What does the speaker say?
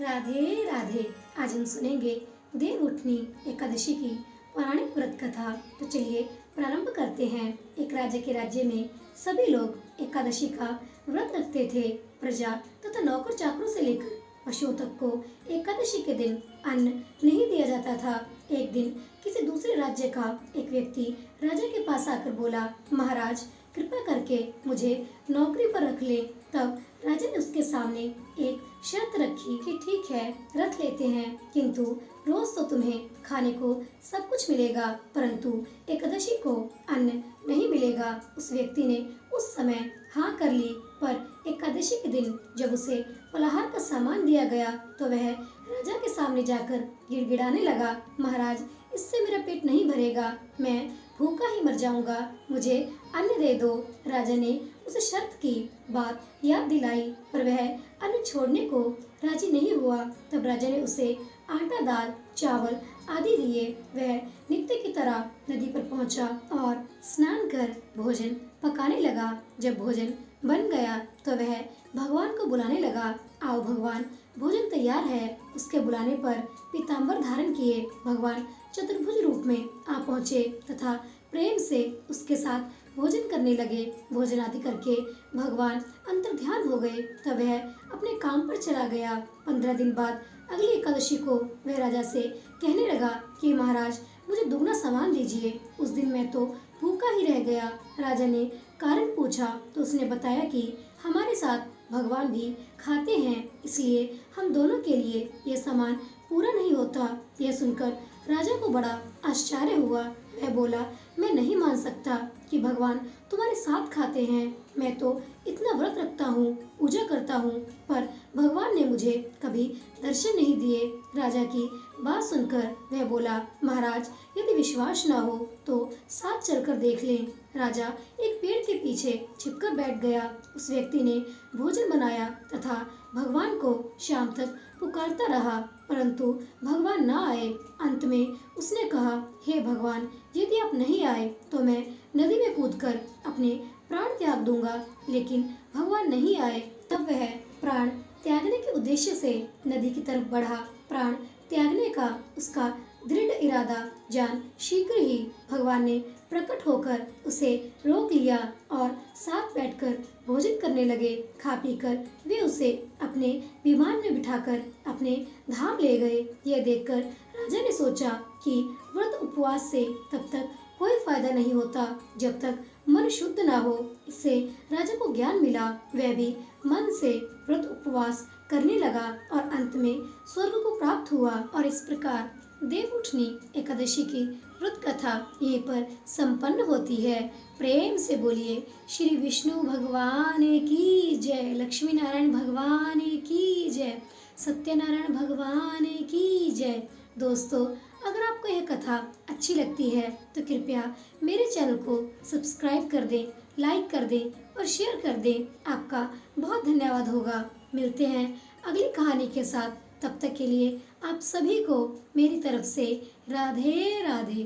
राधे राधे। आज हम सुनेंगे देवउठनी एकादशी की पौराणिक व्रत कथा। तो चलिए प्रारंभ करते हैं। एक राजा के राज्य में सभी लोग एकादशी का व्रत रखते थे। प्रजा तथा नौकर चाकरों से लेकर पशुओं तक को एकादशी के दिन अन्न नहीं दिया जाता था। एक दिन किसी दूसरे राज्य का एक व्यक्ति राजा के पास आकर बोला, महाराज कृपा करके मुझे नौकरी पर रख ले। तब राजा ने उसके सामने एक शर्त रखी कि ठीक है, रख लेते हैं, किंतु रोज तो तुम्हें खाने को सब कुछ मिलेगा, परंतु एकादशी को अन्न नहीं मिलेगा। उस व्यक्ति ने उस समय हाँ कर ली, पर एकादशी के दिन जब उसे फलाहार का सामान दिया गया तो वह राजा के सामने जाकर गिड़गिड़ाने लगा, महाराज इससे मेरा पेट नहीं भरेगा, मैं भूखा ही मर जाऊंगा, मुझे अन्न दे दो। राजा ने उसे शर्त की बात याद दिलाई, पर वह अन्न छोड़ने को राजी नहीं हुआ। तब राजा ने उसे आटा, दाल, चावल आदि दिए। वह नित्य की तरह नदी पर पहुंचा और स्नान कर भोजन पकाने लगा। जब भोजन बन गया तो वह भगवान को बुलाने लगा, आओ भगवान, भोजन तैयार है। उसके बुलाने पर पीताम्बर धारण किए भगवान चतुर्भुज रूप में आ पहुँचे तथा प्रेम से उसके साथ भोजन करने लगे। भोजन आदि करके भगवान अंतर्ध्यान हो गए। तब वह अपने काम पर चला गया। 15 दिन बाद अगली एकादशी को वह राजा से कहने लगा कि महाराज मुझे दुगना सामान दीजिए। उस दिन मैं तो भूखा ही रह गया। राजा ने कारण पूछा तो उसने बताया कि हमारे साथ भगवान भी खाते हैं, इसलिए हम दोनों के लिए यह सामान पूरा नहीं होता। यह सुनकर राजा को बड़ा आश्चर्य हुआ। वह बोला, मैं नहीं मान सकता कि भगवान तुम्हारे साथ खाते हैं। मैं तो इतना व्रत रखता हूँ, पूजा करता हूँ, पर भगवान ने मुझे कभी दर्शन नहीं दिए। राजा की बात सुनकर वह बोला, महाराज यदि विश्वास न हो तो साथ चलकर देख लें। राजा एक पेड़ के पीछे छिपकर बैठ गया। उस व्यक्ति ने भोजन बनाया तथा भगवान को शाम तक पुकारता रहा, परंतु भगवान न आए। अंत में उसने कहा, हे भगवान, यदि आप नहीं आए तो मैं नदी में कूदकर अपने प्राण त्याग दूंगा। लेकिन भगवान नहीं आए। तब वह प्राण त्यागने के उद्देश्य से नदी की तरफ बढ़ा। प्राण त्यागने का उसका दृढ़ इरादा जान शीघ्र ही भगवान ने प्रकट होकर उसे रोक लिया और साथ बैठकर भोजन करने लगे। खा पीकर वे उसे अपने विमान में बिठाकर अपने धाम ले गए। यह देखकर राजा ने सोचा कि व्रत उपवास से तब तक कोई फायदा नहीं होता जब तक मन शुद्ध ना हो। इससे राजा को ज्ञान मिला। वह भी मन से व्रत उपवास करने लगा और अंत में स्वर्ग को प्राप्त हुआ। और इस प्रकार देवउठनी एकादशी की व्रत कथा यहीं पर संपन्न होती है। प्रेम से बोलिए श्री विष्णु भगवान की जय, लक्ष्मी नारायण भगवान की जय, सत्यनारायण भगवान की जय। दोस्तों, अगर आपको यह कथा अच्छी लगती है तो कृपया मेरे चैनल को सब्सक्राइब कर दें, लाइक कर दें और शेयर कर दें। आपका बहुत धन्यवाद होगा। मिलते हैं अगली कहानी के साथ। तब तक के लिए आप सभी को मेरी तरफ से राधे राधे।